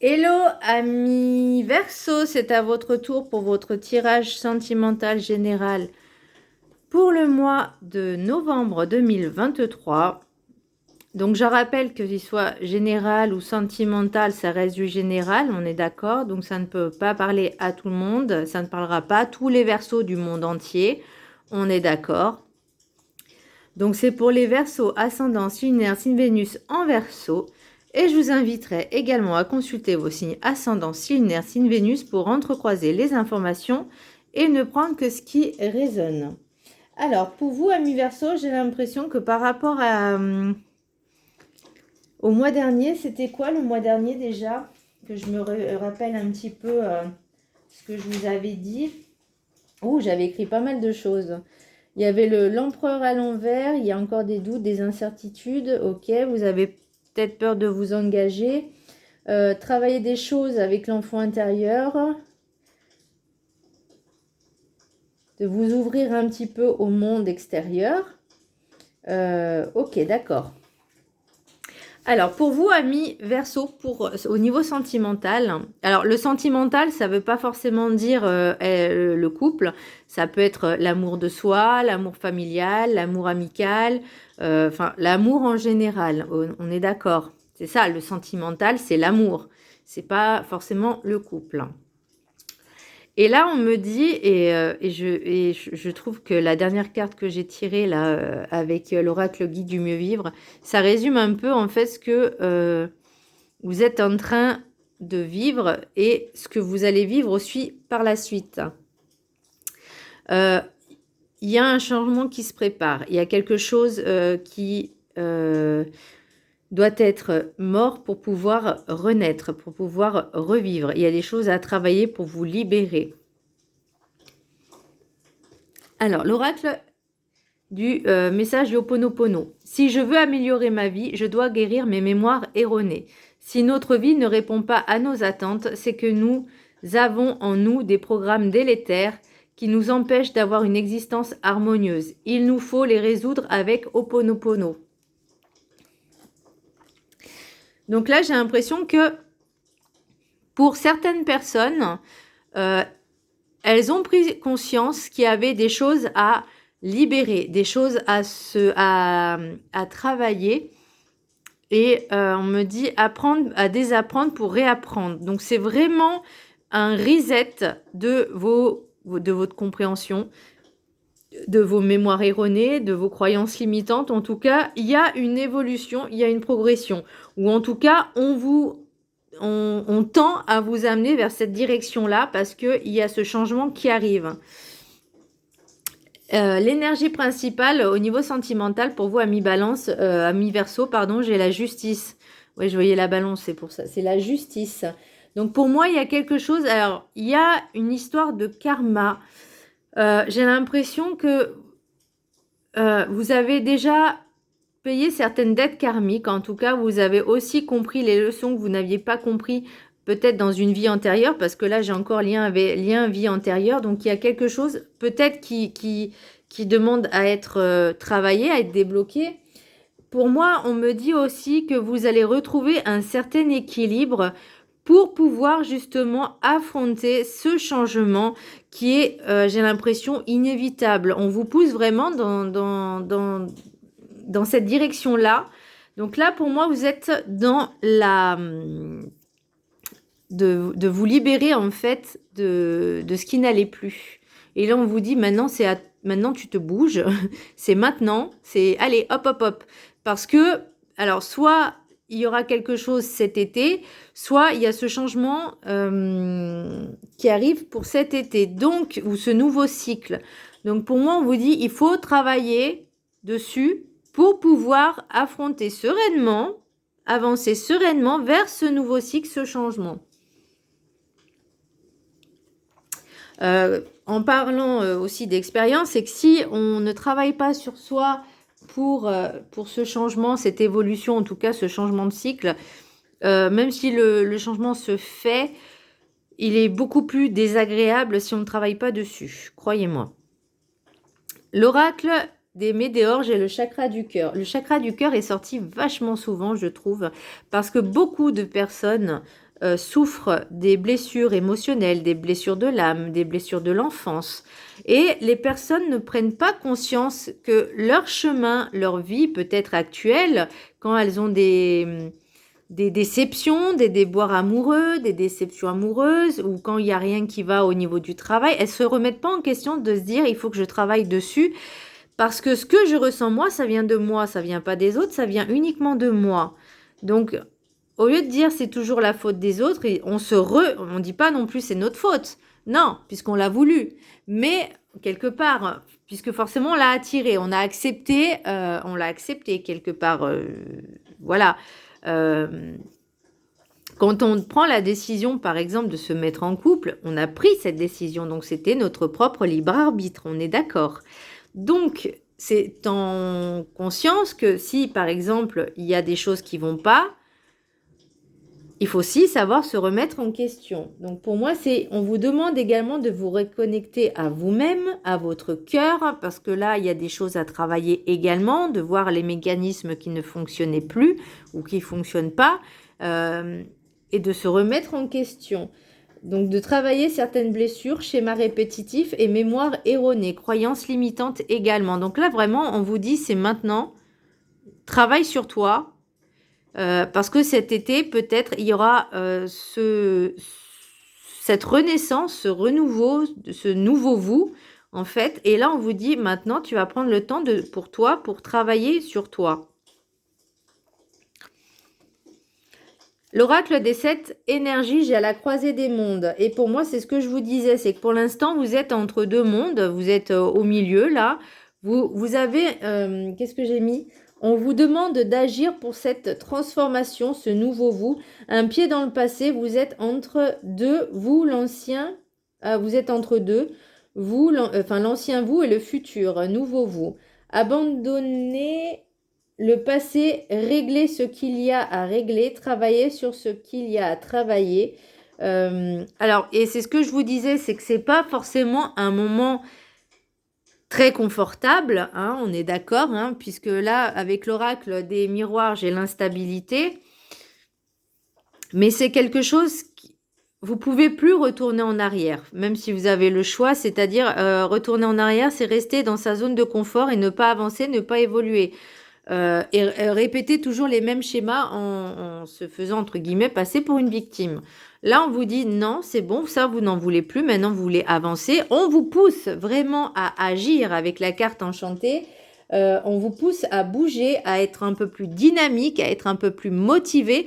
Hello amis Verseau, c'est à votre tour pour votre tirage sentimental général pour le mois de novembre 2023. Donc je rappelle que qu'il soit général ou sentimental, ça reste du général, on est d'accord. Donc ça ne peut pas parler à tout le monde, ça ne parlera pas à tous les Verseaux du monde entier, on est d'accord. Donc c'est pour les Verseaux ascendant, lunaire, signe Vénus en Verseau. Et je vous inviterai également à consulter vos signes ascendant, lunaire, signe Vénus pour entrecroiser les informations et ne prendre que ce qui résonne. Alors, pour vous, amis Verseau, j'ai l'impression que par rapport au mois dernier, c'était quoi le mois dernier déjà? Que je me rappelle un petit peu ce que je vous avais dit. Oh, j'avais écrit pas mal de choses. Il y avait l'empereur à l'envers, il y a encore des doutes, des incertitudes. Ok, vous avez peut-être peur de vous engager. Travailler des choses avec l'enfant intérieur. De vous ouvrir un petit peu au monde extérieur. Ok, d'accord. Alors, pour vous, amis Verseau, au niveau sentimental, alors le sentimental, ça ne veut pas forcément dire le couple, ça peut être l'amour de soi, l'amour familial, l'amour amical, enfin l'amour en général, on est d'accord. C'est ça, le sentimental, c'est l'amour, c'est pas forcément le couple. Et là, on me dit, je trouve que la dernière carte que j'ai tirée là, avec l'oracle guide du mieux vivre, ça résume un peu en fait ce que vous êtes en train de vivre et ce que vous allez vivre aussi par la suite. Il y a un changement qui se prépare, il y a quelque chose qui doit être mort pour pouvoir renaître, pour pouvoir revivre. Il y a des choses à travailler pour vous libérer. Alors, l'oracle du message du Ho'oponopono. Si je veux améliorer ma vie, je dois guérir mes mémoires erronées. Si notre vie ne répond pas à nos attentes, c'est que nous avons en nous des programmes délétères qui nous empêchent d'avoir une existence harmonieuse. Il nous faut les résoudre avec Ho'oponopono. Donc là, j'ai l'impression que pour certaines personnes, elles ont pris conscience qu'il y avait des choses à libérer, des choses à travailler. Et on me dit apprendre à désapprendre pour réapprendre. Donc c'est vraiment un reset de votre compréhension, de vos mémoires erronées, de vos croyances limitantes. En tout cas, il y a une évolution, il y a une progression. Ou en tout cas, on tend à vous amener vers cette direction-là parce qu'il y a ce changement qui arrive. L'énergie principale au niveau sentimental pour vous, amis Balance, amis Verseau, pardon, j'ai la justice. Oui, je voyais la Balance, c'est pour ça. C'est la justice. Donc pour moi, il y a quelque chose. Alors, il y a une histoire de karma. J'ai l'impression que vous avez déjà payé certaines dettes karmiques. En tout cas, vous avez aussi compris les leçons que vous n'aviez pas compris peut-être dans une vie antérieure, parce que là, j'ai encore lien vie antérieure. Donc, il y a quelque chose peut-être qui demande à être travaillé, à être débloqué. Pour moi, on me dit aussi que vous allez retrouver un certain équilibre pour pouvoir justement affronter ce changement qui est, j'ai l'impression, inévitable. On vous pousse vraiment dans cette direction-là. Donc là, pour moi, vous êtes dans la... de vous libérer, en fait, de ce qui n'allait plus. Et là, on vous dit, maintenant, maintenant tu te bouges. C'est maintenant. C'est, allez, hop, hop, hop. Parce que, alors, soit il y aura quelque chose cet été, soit il y a ce changement qui arrive pour cet été. Donc, ou ce nouveau cycle. Donc, pour moi, on vous dit, il faut travailler dessus pour pouvoir affronter sereinement, avancer sereinement vers ce nouveau cycle, ce changement. En parlant aussi d'expérience, c'est que si on ne travaille pas sur soi pour ce changement, cette évolution, en tout cas ce changement de cycle, même si le changement se fait, il est beaucoup plus désagréable si on ne travaille pas dessus, croyez-moi. L'oracle des météores, j'ai le chakra du cœur. Le chakra du cœur est sorti vachement souvent, je trouve, parce que beaucoup de personnes souffrent des blessures émotionnelles, des blessures de l'âme, des blessures de l'enfance. Et les personnes ne prennent pas conscience que leur chemin, leur vie peut-être actuelle, quand elles ont des déceptions, des déboires amoureux, des déceptions amoureuses, ou quand il n'y a rien qui va au niveau du travail, elles ne se remettent pas en question de se dire il faut que je travaille dessus, parce que ce que je ressens moi, ça vient de moi, ça vient pas des autres, ça vient uniquement de moi. Donc, au lieu de dire c'est toujours la faute des autres, on dit pas non plus c'est notre faute. Non, puisqu'on l'a voulu. Mais quelque part, puisque forcément on l'a attiré, on l'a accepté quelque part. Voilà. Quand on prend la décision, par exemple, de se mettre en couple, on a pris cette décision. Donc, c'était notre propre libre arbitre. On est d'accord. Donc, c'est en conscience que si, par exemple, il y a des choses qui vont pas, il faut aussi savoir se remettre en question. Donc, pour moi, on vous demande également de vous reconnecter à vous-même, à votre cœur, parce que là, il y a des choses à travailler également, de voir les mécanismes qui ne fonctionnaient plus ou qui ne fonctionnent pas, et de se remettre en question. Donc, de travailler certaines blessures, schémas répétitifs et mémoire erronée, croyances limitantes également. Donc là, vraiment, on vous dit, c'est maintenant, travaille sur toi, parce que cet été, peut-être, il y aura cette renaissance, ce renouveau, ce nouveau vous, en fait. Et là, on vous dit, maintenant, tu vas prendre le temps pour toi, pour travailler sur toi. L'oracle des 7 énergies, j'ai à la croisée des mondes. Et pour moi, c'est ce que je vous disais, c'est que pour l'instant, vous êtes entre deux mondes, vous êtes au milieu, là. Vous avez, qu'est-ce que j'ai mis ? On vous demande d'agir pour cette transformation, ce nouveau vous. Un pied dans le passé, vous êtes entre deux, vous, l'ancien, vous êtes entre deux, vous, l'ancien vous et le futur, un nouveau vous. Abandonnez le passé, régler ce qu'il y a à régler, travailler sur ce qu'il y a à travailler. Alors, et c'est ce que je vous disais, c'est que c'est pas forcément un moment très confortable, hein, on est d'accord, hein, puisque là, avec l'oracle des miroirs, j'ai l'instabilité. Mais c'est quelque chose vous pouvez plus retourner en arrière, même si vous avez le choix, c'est-à-dire retourner en arrière, c'est rester dans sa zone de confort et ne pas avancer, ne pas évoluer. Et répéter toujours les mêmes schémas en se faisant, entre guillemets, passer pour une victime. Là, on vous dit non, c'est bon, ça, vous n'en voulez plus, maintenant, vous voulez avancer. On vous pousse vraiment à agir avec la carte enchantée. On vous pousse à bouger, à être un peu plus dynamique, à être un peu plus motivé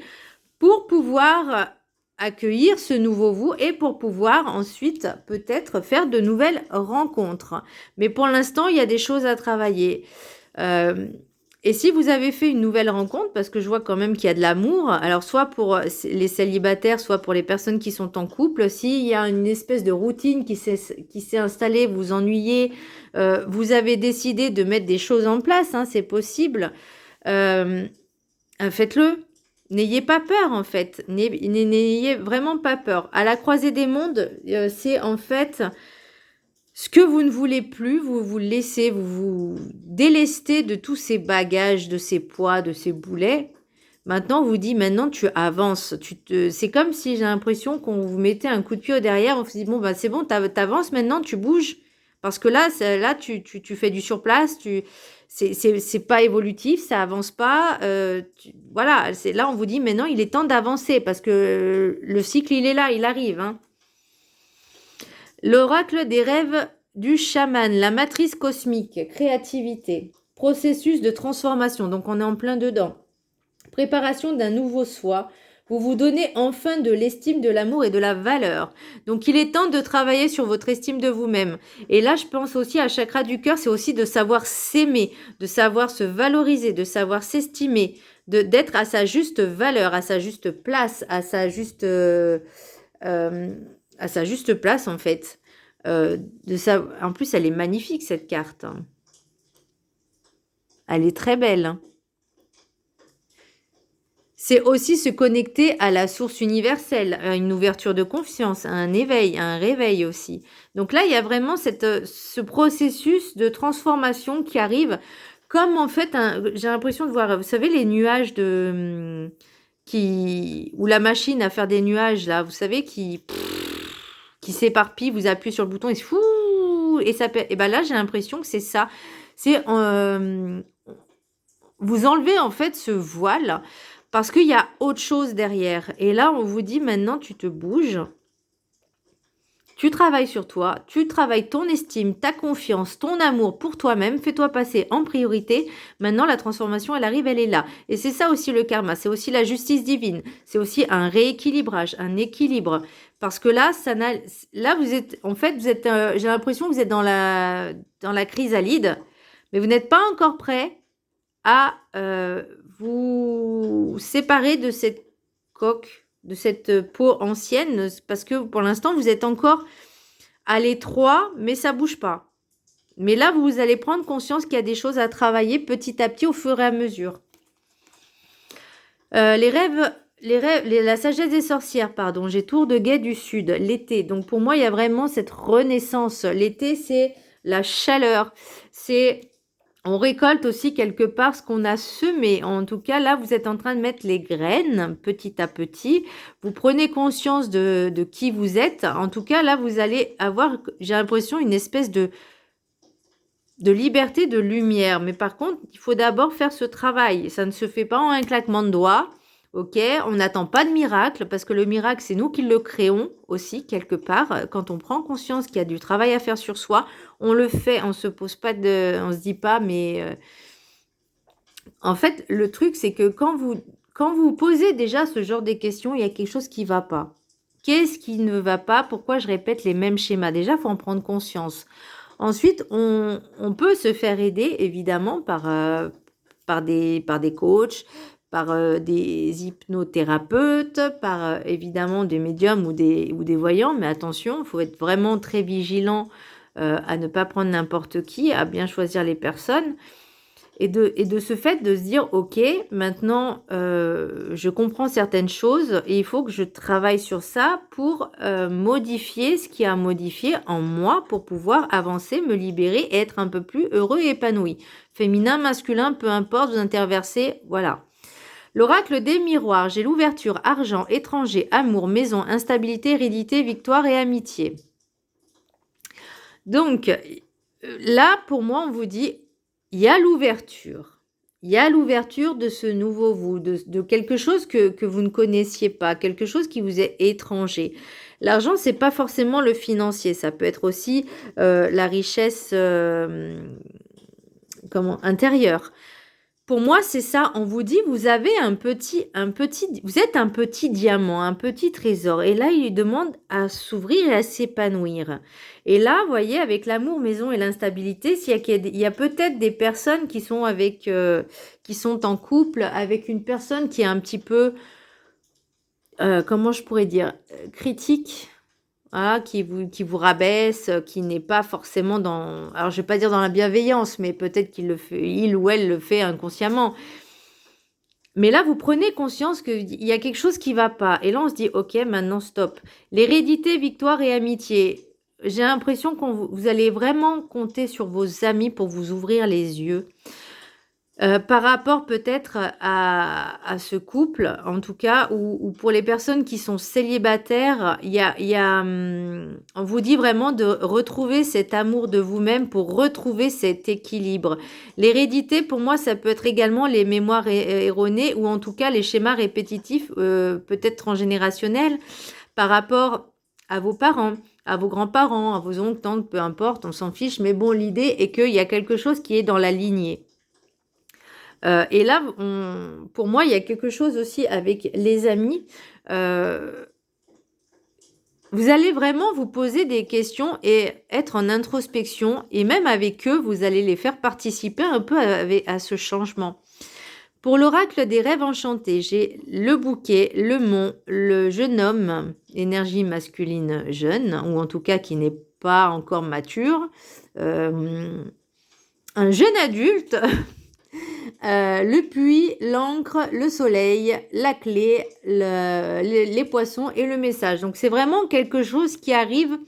pour pouvoir accueillir ce nouveau vous et pour pouvoir ensuite peut-être faire de nouvelles rencontres. Mais pour l'instant, il y a des choses à travailler. Et si vous avez fait une nouvelle rencontre, parce que je vois quand même qu'il y a de l'amour, alors soit pour les célibataires, soit pour les personnes qui sont en couple, s'il y a une espèce de routine qui s'est installée, vous ennuyez, vous avez décidé de mettre des choses en place, hein, c'est possible, faites-le. N'ayez pas peur en fait, n'ayez vraiment pas peur. À la croisée des mondes, c'est en fait ce que vous ne voulez plus, vous vous laissez, vous vous délestez de tous ces bagages, de ces poids, de ces boulets. Maintenant, on vous dit, maintenant tu avances. C'est comme si j'ai l'impression qu'on vous mettait un coup de pied au derrière, on vous dit, bon, bah, c'est bon, t'avances maintenant, tu bouges. Parce que là, tu fais du surplace, c'est pas évolutif, ça avance pas. Voilà, là, on vous dit, maintenant, il est temps d'avancer parce que le cycle, il est là, il arrive, hein. L'oracle des rêves du chaman, la matrice cosmique, créativité, processus de transformation, donc on est en plein dedans. Préparation d'un nouveau soi, vous vous donnez enfin de l'estime, de l'amour et de la valeur. Donc il est temps de travailler sur votre estime de vous-même. Et là, je pense aussi à chakra du cœur, c'est aussi de savoir s'aimer, de savoir se valoriser, de savoir s'estimer, d'être à sa juste valeur, à sa juste place, à sa juste place en fait. En plus, elle est magnifique cette carte. Elle est très belle. C'est aussi se connecter à la source universelle, à une ouverture de conscience, à un éveil, à un réveil aussi. Donc là, il y a vraiment ce processus de transformation qui arrive comme en fait, j'ai l'impression de voir, vous savez, les nuages ou la machine à faire des nuages, là, vous savez, qui s'éparpille, vous appuyez sur le bouton et et ben là, j'ai l'impression que c'est ça. C'est vous enlevez en fait ce voile parce qu'il y a autre chose derrière. Et là, on vous dit maintenant, tu te bouges. Tu travailles sur toi, tu travailles ton estime, ta confiance, ton amour pour toi-même, fais-toi passer en priorité. Maintenant, la transformation, elle arrive, elle est là. Et c'est ça aussi le karma, c'est aussi la justice divine, c'est aussi un rééquilibrage, un équilibre. Parce que là, là vous êtes, en fait, j'ai l'impression que vous êtes dans la chrysalide, mais vous n'êtes pas encore prêt à vous séparer de cette coque, de cette peau ancienne, parce que pour l'instant, vous êtes encore à l'étroit, mais ça bouge pas. Mais là, vous allez prendre conscience qu'il y a des choses à travailler petit à petit au fur et à mesure. Les rêves, la sagesse des sorcières, pardon, j'ai tour de guet du sud, l'été. Donc pour moi, il y a vraiment cette renaissance. L'été, c'est la chaleur, on récolte aussi quelque part ce qu'on a semé. En tout cas, là, vous êtes en train de mettre les graines petit à petit. Vous prenez conscience de qui vous êtes. En tout cas, là, vous allez avoir, j'ai l'impression, une espèce de liberté, de lumière. Mais par contre, il faut d'abord faire ce travail. Ça ne se fait pas en un claquement de doigts. Ok, on n'attend pas de miracle parce que le miracle, c'est nous qui le créons aussi quelque part. Quand on prend conscience qu'il y a du travail à faire sur soi, on le fait, on se dit pas, mais en fait, le truc, c'est que quand vous posez déjà ce genre de questions, il y a quelque chose qui ne va pas. Qu'est-ce qui ne va pas? Pourquoi je répète les mêmes schémas? Déjà, il faut en prendre conscience. Ensuite, on peut se faire aider, évidemment, par des coachs, par des hypnothérapeutes, par évidemment des médiums ou des voyants. Mais attention, il faut être vraiment très vigilant à ne pas prendre n'importe qui, à bien choisir les personnes. Et de ce fait de se dire, ok, maintenant, je comprends certaines choses et il faut que je travaille sur ça pour modifier ce qui a modifié en moi pour pouvoir avancer, me libérer et être un peu plus heureux et épanoui. Féminin, masculin, peu importe, vous interversez, voilà. L'oracle des miroirs, j'ai l'ouverture, argent, étranger, amour, maison, instabilité, hérédité, victoire et amitié. Donc, là, pour moi, on vous dit, il y a l'ouverture. Il y a l'ouverture de ce nouveau vous, de quelque chose que vous ne connaissiez pas, quelque chose qui vous est étranger. L'argent, c'est pas forcément le financier, ça peut être aussi la richesse intérieure. Pour moi, c'est ça. On vous dit, vous avez vous êtes un petit diamant, un petit trésor. Et là, il demande à s'ouvrir et à s'épanouir. Et là, vous voyez, avec l'amour, maison et l'instabilité, il y a peut-être des personnes qui sont qui sont en couple avec une personne qui est un petit peu, comment je pourrais dire, critique. Voilà, qui vous rabaisse, qui n'est pas forcément dans... Alors, je vais pas dire dans la bienveillance, mais peut-être il ou elle le fait inconsciemment. Mais là, vous prenez conscience qu'il y a quelque chose qui va pas. Et là, on se dit, ok, maintenant, stop. L'hérédité, victoire et amitié. J'ai l'impression que vous allez vraiment compter sur vos amis pour vous ouvrir les yeux. Par rapport peut-être à ce couple, en tout cas, ou pour les personnes qui sont célibataires, on vous dit vraiment de retrouver cet amour de vous-même pour retrouver cet équilibre. L'hérédité, pour moi, ça peut être également les mémoires erronées ou en tout cas les schémas répétitifs, peut-être transgénérationnels, par rapport à vos parents, à vos grands-parents, à vos oncles, tantes, peu importe, on s'en fiche. Mais bon, l'idée est qu'il y a quelque chose qui est dans la lignée. Et là, pour moi, il y a quelque chose aussi avec les amis. Vous allez vraiment vous poser des questions et être en introspection. Et même avec eux, vous allez les faire participer un peu à ce changement. Pour l'oracle des rêves enchantés, j'ai le bouquet, le mont, le jeune homme, énergie masculine jeune, ou en tout cas qui n'est pas encore mature, un jeune adulte... le puits, l'encre, le soleil, la clé, les poissons et le message. Donc, c'est vraiment quelque chose qui arrive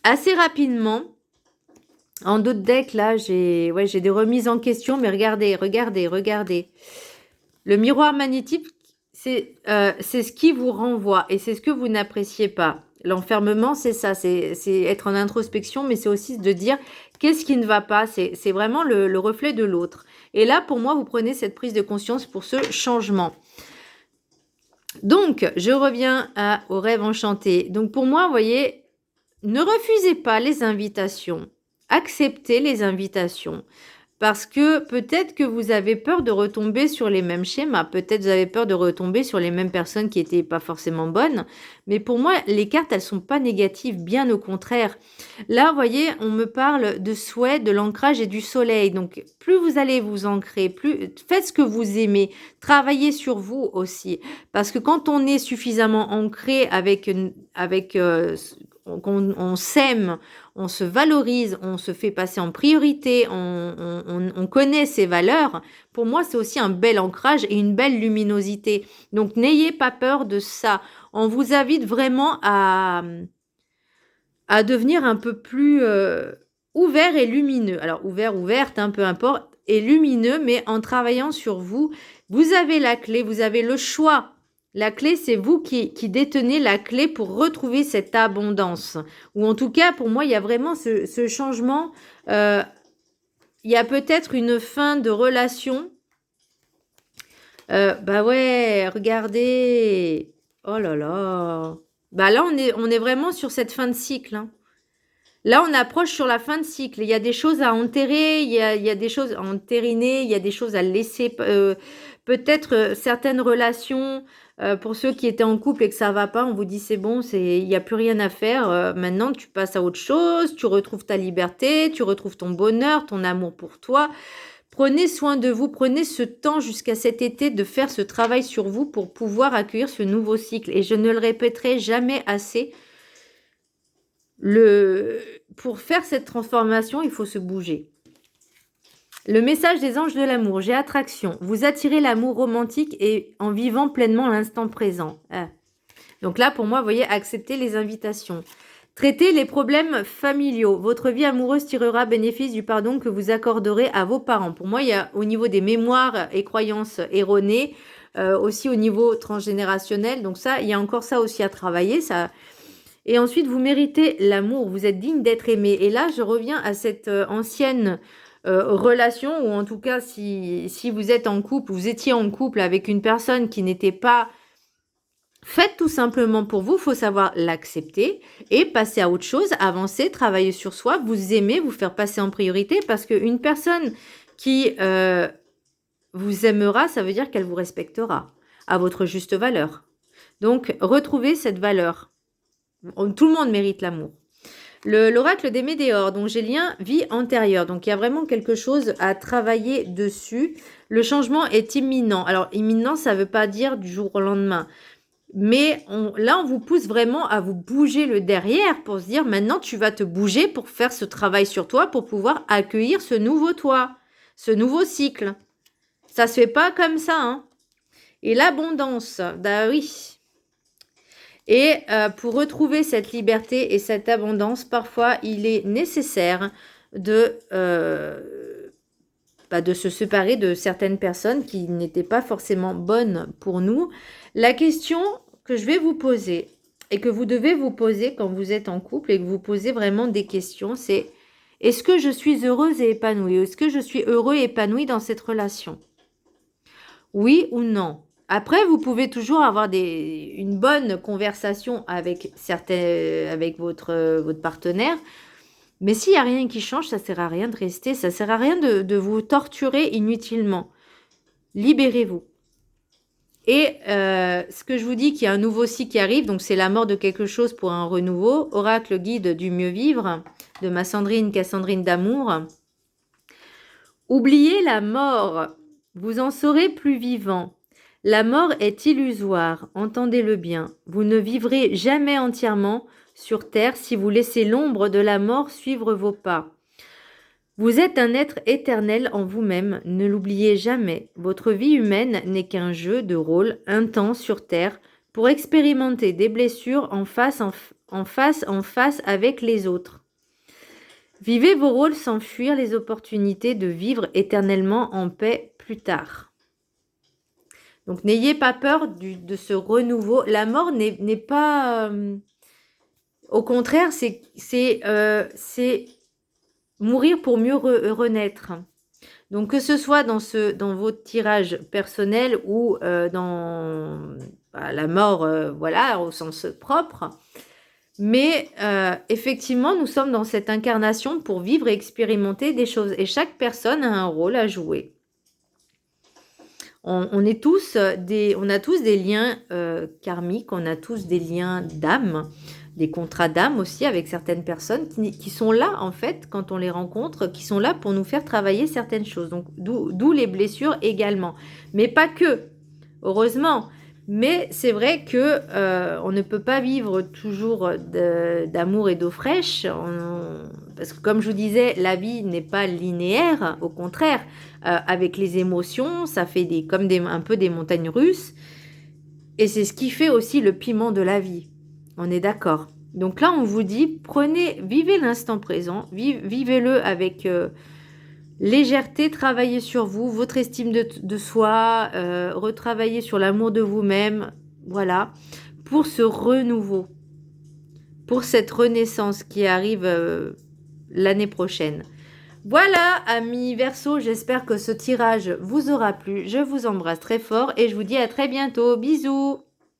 assez rapidement. En d'autres decks, là, j'ai des remises en question, mais regardez. Le miroir magnétique, c'est ce qui vous renvoie et c'est ce que vous n'appréciez pas. L'enfermement, c'est ça, c'est être en introspection, mais c'est aussi de dire qu'est-ce qui ne va pas. C'est vraiment le reflet de l'autre. Et là, pour moi, vous prenez cette prise de conscience pour ce changement. Donc, je reviens au rêve enchanté. Donc, pour moi, vous voyez, ne refusez pas les invitations. Acceptez les invitations. Parce que peut-être que vous avez peur de retomber sur les mêmes schémas. Peut-être vous avez peur de retomber sur les mêmes personnes qui n'étaient pas forcément bonnes. Mais pour moi, les cartes, elles sont pas négatives. Bien au contraire. Là, vous voyez, on me parle de souhait, de l'ancrage et du soleil. Donc, plus vous allez vous ancrer, plus faites ce que vous aimez. Travaillez sur vous aussi. Parce que quand on est suffisamment ancré on s'aime, on se valorise, on se fait passer en priorité, on connaît ses valeurs, pour moi, c'est aussi un bel ancrage et une belle luminosité. Donc, n'ayez pas peur de ça. On vous invite vraiment à devenir un peu plus ouvert et lumineux. Alors, ouverte, peu importe, et lumineux, mais en travaillant sur vous, vous avez la clé, vous avez le choix. La clé, c'est vous qui détenez la clé pour retrouver cette abondance. Ou en tout cas, pour moi, il y a vraiment ce changement. Il y a peut-être une fin de relation. Bah ouais, regardez. Oh là là. Bah là, on est vraiment sur cette fin de cycle. Hein. Là, on approche sur la fin de cycle. Il y a des choses à enterrer, il y a des choses à entériner, il y a des choses à laisser. Peut-être certaines relations, pour ceux qui étaient en couple et que ça va pas, on vous dit c'est bon, il n'y a plus rien à faire. Maintenant, tu passes à autre chose, tu retrouves ta liberté, tu retrouves ton bonheur, ton amour pour toi. Prenez soin de vous, prenez ce temps jusqu'à cet été de faire ce travail sur vous pour pouvoir accueillir ce nouveau cycle. Et je ne le répéterai jamais assez. Pour faire cette transformation, il faut se bouger. Le message des anges de l'amour. J'ai attraction. Vous attirez l'amour romantique et en vivant pleinement l'instant présent. Ah. Donc là, pour moi, vous voyez, acceptez les invitations. Traitez les problèmes familiaux. Votre vie amoureuse tirera bénéfice du pardon que vous accorderez à vos parents. Pour moi, il y a au niveau des mémoires et croyances erronées, aussi au niveau transgénérationnel. Donc ça, il y a encore ça aussi à travailler. Ça... Et ensuite, vous méritez l'amour. Vous êtes digne d'être aimé. Et là, je reviens à cette ancienne relation, ou en tout cas, si vous êtes en couple, vous étiez en couple avec une personne qui n'était pas faite tout simplement pour vous, il faut savoir l'accepter et passer à autre chose, avancer, travailler sur soi, vous aimer, vous faire passer en priorité, parce qu'une personne qui vous aimera, ça veut dire qu'elle vous respectera à votre juste valeur. Donc, retrouvez cette valeur. Tout le monde mérite l'amour. L'oracle des Médéors, donc j'ai lien vie antérieure. Donc il y a vraiment quelque chose à travailler dessus. Le changement est imminent. Alors imminent, ça ne veut pas dire du jour au lendemain. Mais là, on vous pousse vraiment à vous bouger le derrière pour se dire maintenant, tu vas te bouger pour faire ce travail sur toi, pour pouvoir accueillir ce nouveau toi, ce nouveau cycle. Ça ne se fait pas comme ça. Hein. Et l'abondance, bah oui. Et pour retrouver cette liberté et cette abondance, parfois, il est nécessaire de se séparer de certaines personnes qui n'étaient pas forcément bonnes pour nous. La question que je vais vous poser et que vous devez vous poser quand vous êtes en couple et que vous posez vraiment des questions, c'est: est-ce que je suis heureuse et épanouie? Est-ce que je suis heureux et épanoui dans cette relation? Oui ou non? Après, vous pouvez toujours avoir une bonne conversation avec votre partenaire. Mais s'il n'y a rien qui change, ça ne sert à rien de rester. Ça ne sert à rien de vous torturer inutilement. Libérez-vous. Et ce que je vous dis, qu'il y a un nouveau cycle qui arrive, donc c'est la mort de quelque chose pour un renouveau. Oracle guide du mieux vivre, de ma Sandrine Cassandrine d'amour. Oubliez la mort, vous en serez plus vivant. La mort est illusoire, entendez-le bien. Vous ne vivrez jamais entièrement sur terre si vous laissez l'ombre de la mort suivre vos pas. Vous êtes un être éternel en vous-même, ne l'oubliez jamais. Votre vie humaine n'est qu'un jeu de rôle intense sur terre pour expérimenter des blessures en face avec les autres. Vivez vos rôles sans fuir les opportunités de vivre éternellement en paix plus tard. Donc, n'ayez pas peur de ce renouveau. La mort n'est pas... au contraire, c'est mourir pour mieux renaître. Donc, que ce soit dans votre tirage personnel ou dans la mort, voilà, au sens propre. Mais effectivement, nous sommes dans cette incarnation pour vivre et expérimenter des choses. Et chaque personne a un rôle à jouer. On a tous des liens karmiques, on a tous des liens d'âme, des contrats d'âme aussi avec certaines personnes qui sont là, en fait, quand on les rencontre, qui sont là pour nous faire travailler certaines choses. Donc, d'où les blessures également. Mais pas que, heureusement. Mais c'est vrai que on ne peut pas vivre toujours d'amour et d'eau fraîche. Parce que comme je vous disais, la vie n'est pas linéaire, au contraire. Avec les émotions, ça fait un peu des montagnes russes. Et c'est ce qui fait aussi le piment de la vie. On est d'accord. Donc là, on vous dit, vivez l'instant présent, vivez-le avec légèreté, travaillez sur vous, votre estime de soi, retravaillez sur l'amour de vous-même, voilà, pour ce renouveau, pour cette renaissance qui arrive l'année prochaine. Voilà, amis Verseau, j'espère que ce tirage vous aura plu. Je vous embrasse très fort et je vous dis à très bientôt. Bisous!